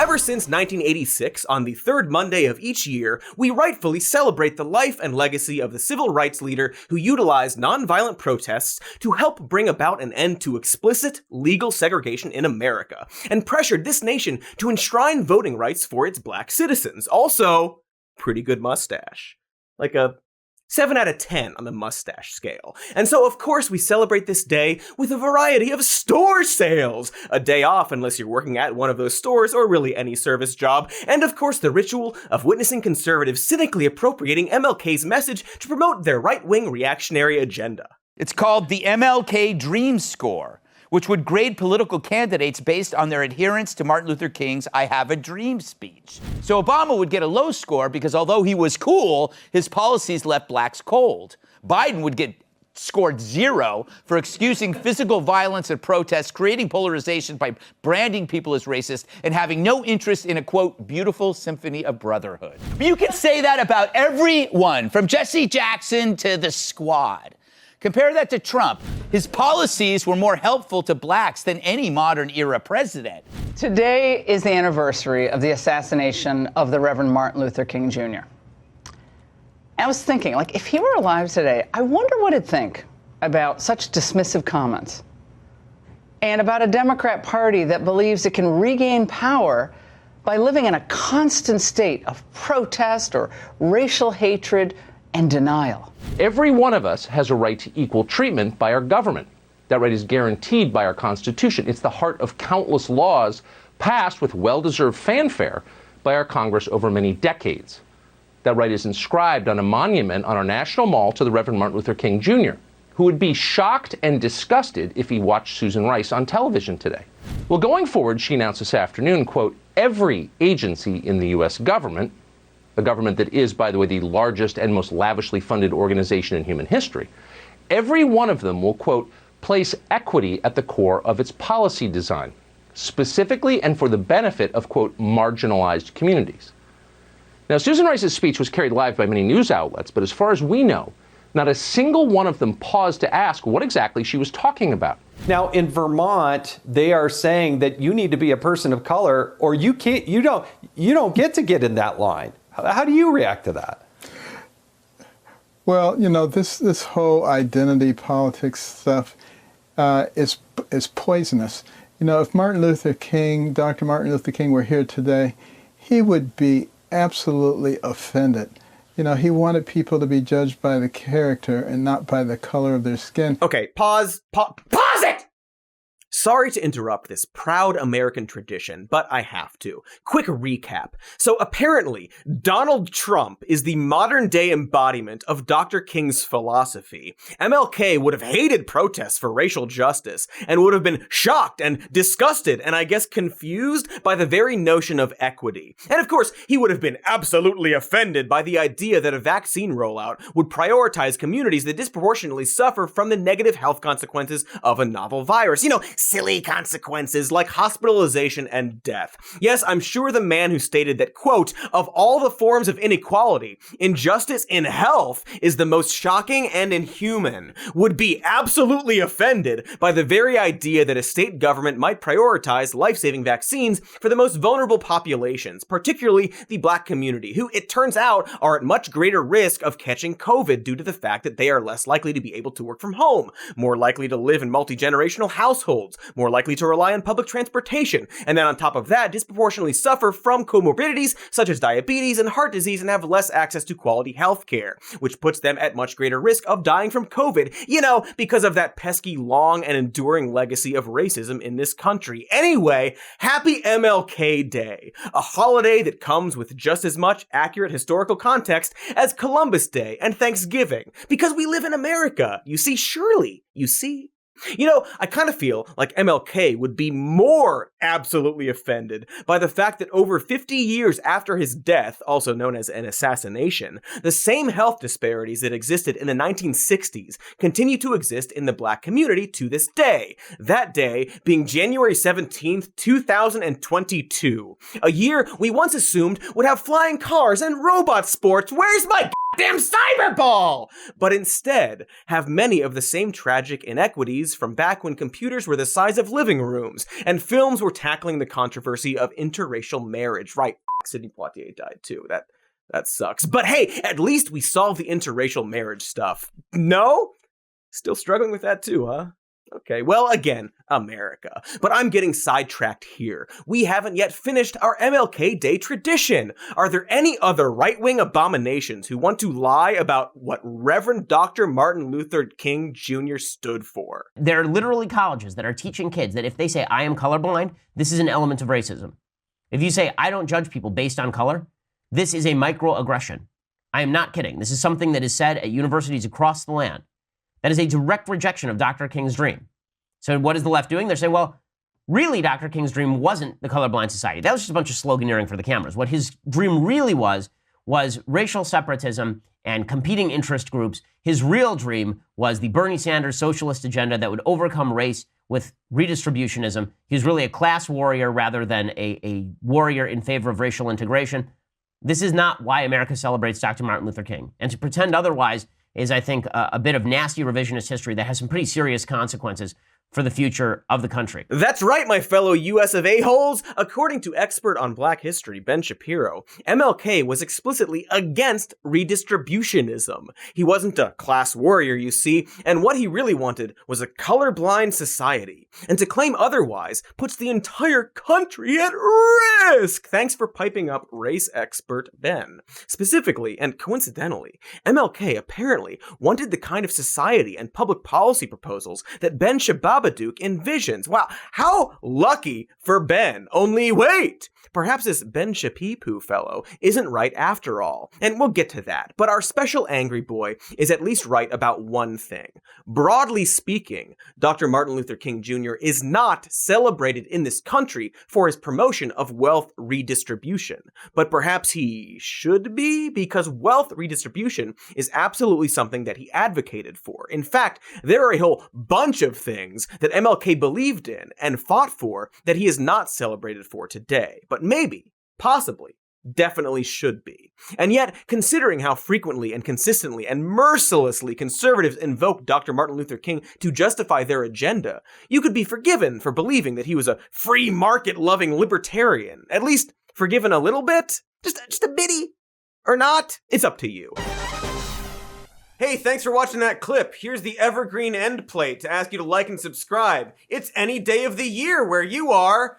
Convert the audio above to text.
Ever since 1986, on the third Monday of each year, we rightfully celebrate the life and legacy of the civil rights leader who utilized nonviolent protests to help bring about an end to explicit, legal segregation in America, and pressured this nation to enshrine voting rights for its black citizens. Also, pretty good mustache. Like a 7 out of 10 on the mustache scale. And so, of course, we celebrate this day with a variety of store sales. A day off unless you're working at one of those stores or really any service job. And of course, the ritual of witnessing conservatives cynically appropriating MLK's message to promote their right-wing reactionary agenda. It's called the MLK Dream Score, which would grade political candidates based on their adherence to Martin Luther King's I Have a Dream speech. So Obama would get a low score because although he was cool, his policies left blacks cold. Biden would get scored 0 for excusing physical violence at protests, creating polarization by branding people as racist, and having no interest in a, quote, beautiful symphony of brotherhood. But you can say that about everyone, from Jesse Jackson to the Squad. Compare that to Trump. His policies were more helpful to blacks than any modern-era president. Today is the anniversary of the assassination of the Reverend Martin Luther King Jr. I was thinking, if he were alive today, I wonder what he'd think about such dismissive comments and about a Democrat Party that believes it can regain power by living in a constant state of protest or racial hatred and denial. Every one of us has a right to equal treatment by our government. That right is guaranteed by our Constitution. It's the heart of countless laws passed with well-deserved fanfare by our Congress over many decades. That right is inscribed on a monument on our National Mall to the Reverend Martin Luther King Jr., who would be shocked and disgusted if he watched Susan Rice on television today. Well, going forward, she announced this afternoon, quote, every agency in the U.S. government, a government that is, by the way, the largest and most lavishly funded organization in human history, every one of them will, quote, place equity at the core of its policy design, specifically and for the benefit of, quote, marginalized communities. Now, Susan Rice's speech was carried live by many news outlets, but as far as we know, not a single one of them paused to ask what exactly she was talking about. Now, in Vermont, they are saying that you need to be a person of color or you don't get in that line. How do you react to that? Well, this whole identity politics stuff is poisonous. If Martin Luther King, Dr. Martin Luther King were here today, he would be absolutely offended. He wanted people to be judged by the character and not by the color of their skin. Okay, pause it! Sorry to interrupt this proud American tradition, but I have to. Quick recap. So apparently, Donald Trump is the modern-day embodiment of Dr. King's philosophy. MLK would have hated protests for racial justice and would have been shocked and disgusted and I guess confused by the very notion of equity. And of course, he would have been absolutely offended by the idea that a vaccine rollout would prioritize communities that disproportionately suffer from the negative health consequences of a novel virus. Silly consequences like hospitalization and death. Yes, I'm sure the man who stated that, quote, of all the forms of inequality, injustice in health is the most shocking and inhuman, would be absolutely offended by the very idea that a state government might prioritize life-saving vaccines for the most vulnerable populations, particularly the black community, who, it turns out, are at much greater risk of catching COVID due to the fact that they are less likely to be able to work from home, more likely to live in multi-generational households, more likely to rely on public transportation, and then on top of that, disproportionately suffer from comorbidities such as diabetes and heart disease and have less access to quality health care, which puts them at much greater risk of dying from COVID, because of that pesky, long, and enduring legacy of racism in this country. Anyway, happy MLK Day, a holiday that comes with just as much accurate historical context as Columbus Day and Thanksgiving, because we live in America, you see. I kind of feel like MLK would be more absolutely offended by the fact that over 50 years after his death, also known as an assassination, the same health disparities that existed in the 1960s continue to exist in the black community to this day. That day being January 17th, 2022, a year we once assumed would have flying cars and robot sports. Where's my goddamn cyberball, but instead have many of the same tragic inequities from back when computers were the size of living rooms and films were tackling the controversy of interracial marriage. Right, Sidney Poitier died too. That sucks. But hey, at least we solved the interracial marriage stuff. No? Still struggling with that too, huh? Okay, well, again, America. But I'm getting sidetracked here. We haven't yet finished our MLK Day tradition. Are there any other right-wing abominations who want to lie about what Reverend Dr. Martin Luther King Jr. stood for? There are literally colleges that are teaching kids that if they say, I am colorblind, this is an element of racism. If you say, I don't judge people based on color, this is a microaggression. I am not kidding. This is something that is said at universities across the land. That is a direct rejection of Dr. King's dream. So what is the left doing? They're saying, well, really Dr. King's dream wasn't the colorblind society. That was just a bunch of sloganeering for the cameras. What his dream really was racial separatism and competing interest groups. His real dream was the Bernie Sanders socialist agenda that would overcome race with redistributionism. He was really a class warrior rather than a warrior in favor of racial integration. This is not why America celebrates Dr. Martin Luther King. And to pretend otherwise is, I think, a bit of nasty revisionist history that has some pretty serious consequences for the future of the country. That's right, my fellow US of A-holes. According to expert on black history Ben Shapiro, MLK was explicitly against redistributionism. He wasn't a class warrior, you see, and what he really wanted was a colorblind society. And to claim otherwise puts the entire country at risk. Thanks for piping up race expert Ben. Specifically, and coincidentally, MLK apparently wanted the kind of society and public policy proposals that Ben Babadook envisions. Wow, how lucky for Ben. Only wait! Perhaps this Ben Shapipu fellow isn't right after all, and we'll get to that. But our special angry boy is at least right about one thing. Broadly speaking, Dr. Martin Luther King Jr. is not celebrated in this country for his promotion of wealth redistribution. But perhaps he should be, because wealth redistribution is absolutely something that he advocated for. In fact, there are a whole bunch of things that MLK believed in and fought for that he is not celebrated for today. But maybe, possibly, definitely should be. And yet, considering how frequently and consistently and mercilessly conservatives invoke Dr. Martin Luther King to justify their agenda, you could be forgiven for believing that he was a free market-loving libertarian. At least, forgiven a little bit? Just a bitty? Or not? It's up to you. Hey, thanks for watching that clip. Here's the evergreen end plate to ask you to like and subscribe. It's any day of the year where you are.